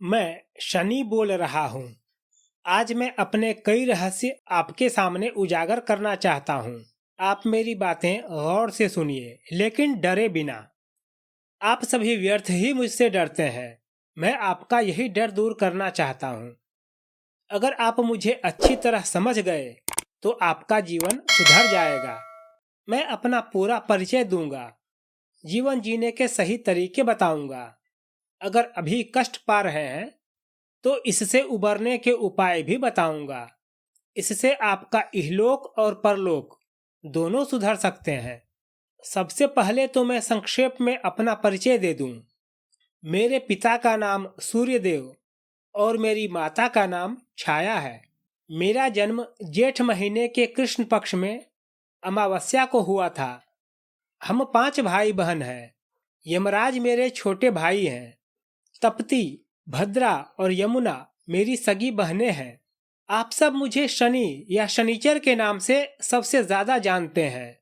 मैं शनि बोल रहा हूँ। आज मैं अपने कई रहस्य आपके सामने उजागर करना चाहता हूँ। आप मेरी बातें गौर से सुनिए, लेकिन डरे बिना। आप सभी व्यर्थ ही मुझसे डरते हैं। मैं आपका यही डर दूर करना चाहता हूँ। अगर आप मुझे अच्छी तरह समझ गए तो आपका जीवन सुधर जाएगा। मैं अपना पूरा परिचय दूंगा, जीवन जीने के सही तरीके बताऊंगा। अगर अभी कष्ट पा रहे हैं तो इससे उबरने के उपाय भी बताऊंगा। इससे आपका इहलोक और परलोक दोनों सुधर सकते हैं। सबसे पहले तो मैं संक्षेप में अपना परिचय दे दूं। मेरे पिता का नाम सूर्यदेव और मेरी माता का नाम छाया है। मेरा जन्म जेठ महीने के कृष्ण पक्ष में अमावस्या को हुआ था। हम 5 भाई बहन हैं। यमराज मेरे छोटे भाई हैं। तप्ती, भद्रा और यमुना मेरी सगी बहनें हैं। आप सब मुझे शनि या शनिचर के नाम से सबसे ज्यादा जानते हैं,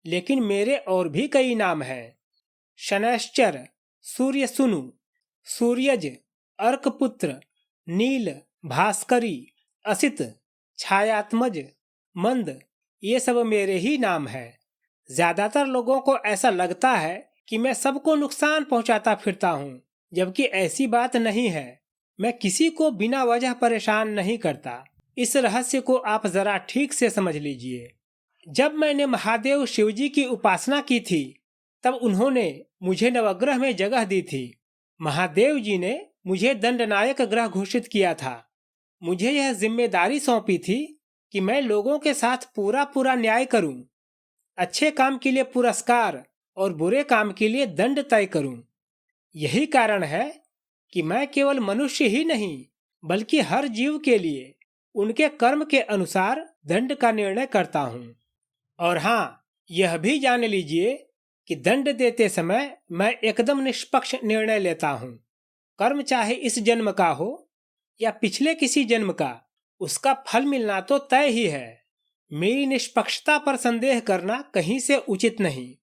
लेकिन मेरे और भी कई नाम हैं। शनैश्चर, सूर्य सुनु, सूर्यज, अर्कपुत्र, नील, भास्करी, असित, छायात्मज, मंद, ये सब मेरे ही नाम हैं। ज्यादातर लोगों को ऐसा लगता है कि मैं सबको नुकसान पहुंचाता फिरता हूं, जबकि ऐसी बात नहीं है। मैं किसी को बिना वजह परेशान नहीं करता। इस रहस्य को आप जरा ठीक से समझ लीजिए। जब मैंने महादेव शिवजी की उपासना की थी, तब उन्होंने मुझे नवग्रह में जगह दी थी। महादेव जी ने मुझे दंडनायक ग्रह घोषित किया था। मुझे यह जिम्मेदारी सौंपी थी कि मैं लोगों के साथ पूरा पूरा न्याय करूं, अच्छे काम के लिए पुरस्कार और बुरे काम के लिए दंड तय करूं। यही कारण है कि मैं केवल मनुष्य ही नहीं, बल्कि हर जीव के लिए उनके कर्म के अनुसार दंड का निर्णय करता हूँ। और हाँ, यह भी जान लीजिए कि दंड देते समय मैं एकदम निष्पक्ष निर्णय लेता हूँ। कर्म चाहे इस जन्म का हो या पिछले किसी जन्म का, उसका फल मिलना तो तय ही है। मेरी निष्पक्षता पर संदेह करना कहीं से उचित नहीं।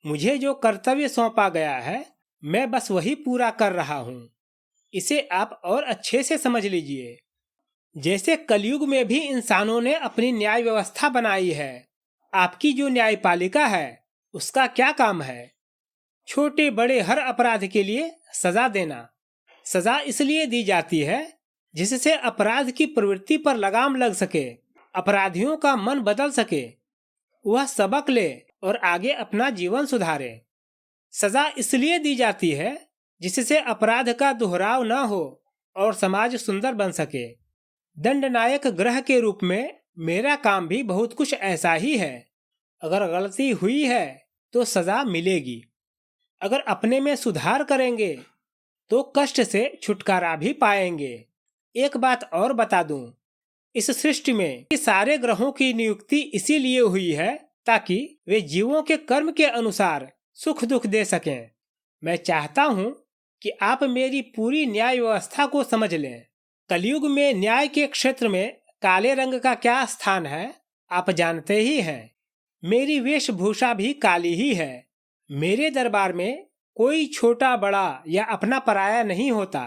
मुझे जो कर्तव्य सौंपा गया है, मैं बस वही पूरा कर रहा हूँ। इसे आप और अच्छे से समझ लीजिए। जैसे कलयुग में भी इंसानों ने अपनी न्याय व्यवस्था बनाई है, आपकी जो न्यायपालिका है उसका क्या काम है? छोटे बड़े हर अपराध के लिए सजा देना। सजा इसलिए दी जाती है जिससे अपराध की प्रवृत्ति पर लगाम लग सके, अपराधियों का मन बदल सके, वह सबक ले और आगे अपना जीवन सुधारे। सजा इसलिए दी जाती है जिससे अपराध का दोहराव न हो और समाज सुंदर बन सके। दंडनायक ग्रह के रूप में मेरा काम भी बहुत कुछ ऐसा ही है। अगर गलती हुई है तो सजा मिलेगी। अगर अपने में सुधार करेंगे तो कष्ट से छुटकारा भी पाएंगे। एक बात और बता दूं, इस सृष्टि में सारे ग्रहों की नियुक्ति इसीलिए हुई है ताकि वे जीवों के कर्म के अनुसार सुख दुख दे सकें। मैं चाहता हूं कि आप मेरी पूरी न्याय व्यवस्था को समझ लें। कलयुग में न्याय के क्षेत्र में काले रंग का क्या स्थान है, आप जानते ही हैं। मेरी वेशभूषा भी काली ही है। मेरे दरबार में कोई छोटा बड़ा या अपना पराया नहीं होता।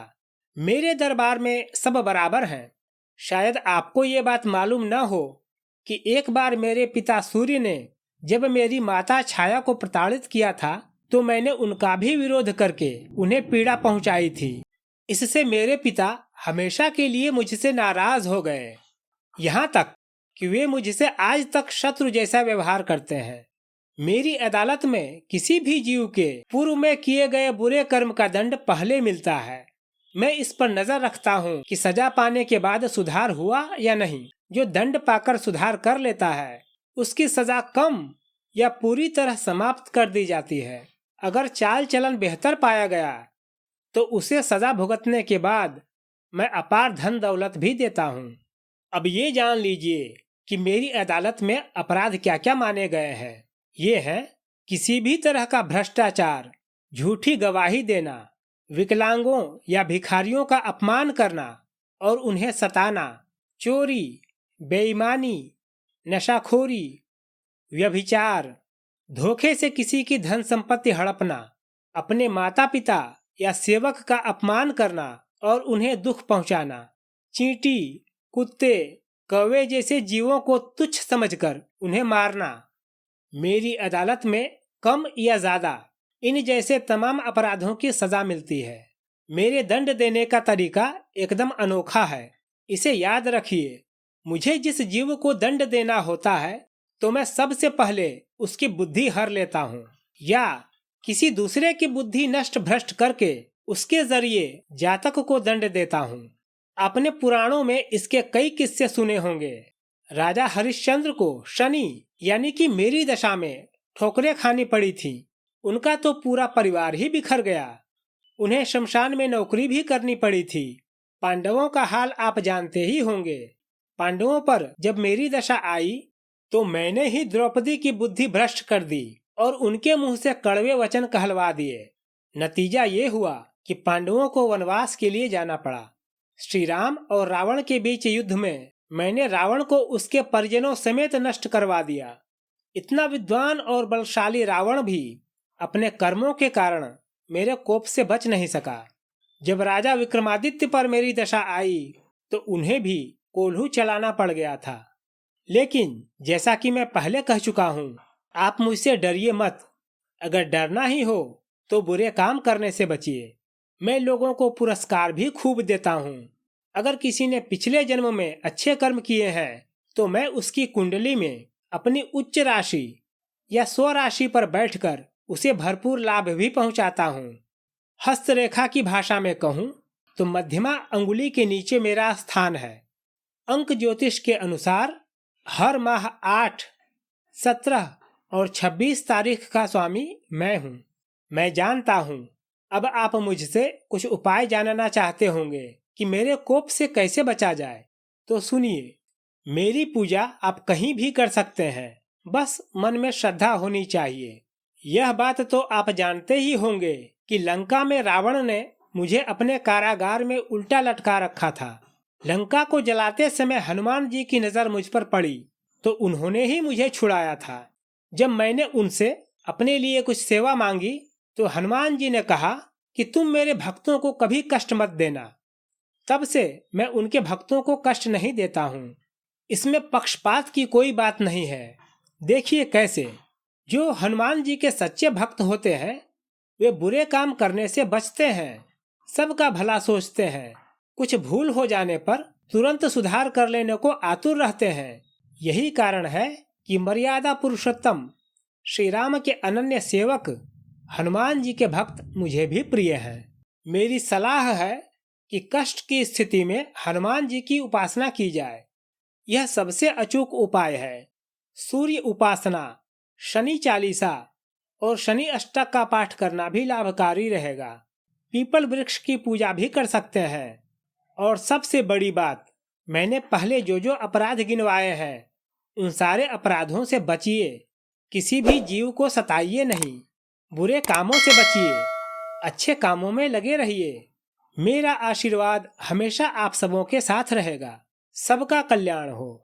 मेरे दरबार में सब बराबर हैं। शायद आपको ये बात मालूम न हो कि एक बार मेरे पिता सूर्य ने जब मेरी माता छाया को प्रताड़ित किया था, तो मैंने उनका भी विरोध करके उन्हें पीड़ा पहुंचाई थी। इससे मेरे पिता हमेशा के लिए मुझसे नाराज हो गए, यहाँ तक कि वे मुझसे आज तक शत्रु जैसा व्यवहार करते हैं। मेरी अदालत में किसी भी जीव के पूर्व में किए गए बुरे कर्म का दंड पहले मिलता है। मैं इस पर नजर रखता हूँ कि सजा पाने के बाद सुधार हुआ या नहीं। जो दंड पाकर सुधार कर लेता है, उसकी सजा कम या पूरी तरह समाप्त कर दी जाती है। अगर चाल चलन बेहतर पाया गया तो उसे सजा भुगतने के बाद मैं अपार धन दौलत भी देता हूँ। अब ये जान लीजिए कि मेरी अदालत में अपराध क्या क्या माने गए हैं। ये है किसी भी तरह का भ्रष्टाचार, झूठी गवाही देना, विकलांगों या भिखारियों का अपमान करना और उन्हें सताना, चोरी, बेईमानी, नशाखोरी, व्यभिचार, धोखे से किसी की धन संपत्ति हड़पना, अपने माता पिता या सेवक का अपमान करना और उन्हें दुख पहुंचाना। चींटी, कुत्ते, कौवे जैसे जीवों को तुच्छ समझकर उन्हें मारना। मेरी अदालत में कम या ज्यादा इन जैसे तमाम अपराधों की सजा मिलती है। मेरे दंड देने का तरीका एकदम अनोखा है, इसे याद रखिए। मुझे जिस जीव को दंड देना होता है तो मैं सबसे पहले उसकी बुद्धि हर लेता हूँ, या किसी दूसरे की बुद्धि नष्ट भ्रष्ट करके उसके जरिए जातक को दंड देता हूँ। आपने पुराणों में इसके कई किस्से सुने होंगे। राजा हरिश्चंद्र को शनि यानी कि मेरी दशा में ठोकरें खानी पड़ी थी। उनका तो पूरा परिवार ही बिखर गया। उन्हें शमशान में नौकरी भी करनी पड़ी थी। पांडवों का हाल आप जानते ही होंगे। पांडवों पर जब मेरी दशा आई तो मैंने ही द्रौपदी की बुद्धि भ्रष्ट कर दी और उनके मुंह से कड़वे वचन कहलवा दिए। नतीजा ये हुआ कि पांडवों को वनवास के लिए जाना पड़ा। श्री राम और रावण के बीच युद्ध में मैंने रावण को उसके परिजनों समेत नष्ट करवा दिया। इतना विद्वान और बलशाली रावण भी अपने कर्मों के कारण मेरे कोप से बच नहीं सका। जब राजा विक्रमादित्य पर मेरी दशा आई तो उन्हें भी कोल्हू चलाना पड़ गया था। लेकिन जैसा कि मैं पहले कह चुका हूँ, आप मुझसे डरिए मत। अगर डरना ही हो तो बुरे काम करने से बचिए। मैं लोगों को पुरस्कार भी खूब देता हूँ। अगर किसी ने पिछले जन्म में अच्छे कर्म किए हैं तो मैं उसकी कुंडली में अपनी उच्च राशि या स्वराशि पर बैठकर उसे भरपूर लाभ भी पहुंचाता हूँ। हस्तरेखा की भाषा में कहूँ तो मध्यमा अंगुली के नीचे मेरा स्थान है। अंक ज्योतिष के अनुसार हर माह 8, 17 और 26 तारीख का स्वामी मैं हूँ। मैं जानता हूँ अब आप मुझसे कुछ उपाय जानना चाहते होंगे कि मेरे कोप से कैसे बचा जाए। तो सुनिए, मेरी पूजा आप कहीं भी कर सकते हैं, बस मन में श्रद्धा होनी चाहिए। यह बात तो आप जानते ही होंगे कि लंका में रावण ने मुझे अपने कारागार में उल्टा लटका रखा था। लंका को जलाते समय हनुमान जी की नजर मुझ पर पड़ी तो उन्होंने ही मुझे छुड़ाया था। जब मैंने उनसे अपने लिए कुछ सेवा मांगी तो हनुमान जी ने कहा कि तुम मेरे भक्तों को कभी कष्ट मत देना। तब से मैं उनके भक्तों को कष्ट नहीं देता हूँ। इसमें पक्षपात की कोई बात नहीं है। देखिए कैसे जो हनुमान जी के सच्चे भक्त होते हैं वे बुरे काम करने से बचते हैं, सबका भला सोचते हैं, कुछ भूल हो जाने पर तुरंत सुधार कर लेने को आतुर रहते हैं। यही कारण है कि मर्यादा पुरुषोत्तम श्री राम के अनन्य सेवक हनुमान जी के भक्त मुझे भी प्रिय हैं। मेरी सलाह है कि कष्ट की स्थिति में हनुमान जी की उपासना की जाए। यह सबसे अचूक उपाय है। सूर्य उपासना, शनि चालीसा और शनि अष्टक का पाठ करना भी लाभकारी रहेगा। पीपल वृक्ष की पूजा भी कर सकते हैं। और सबसे बड़ी बात, मैंने पहले जो जो अपराध गिनवाए हैं उन सारे अपराधों से बचिए। किसी भी जीव को सताइए नहीं, बुरे कामों से बचिए, अच्छे कामों में लगे रहिए। मेरा आशीर्वाद हमेशा आप सबों के साथ रहेगा। सबका कल्याण हो।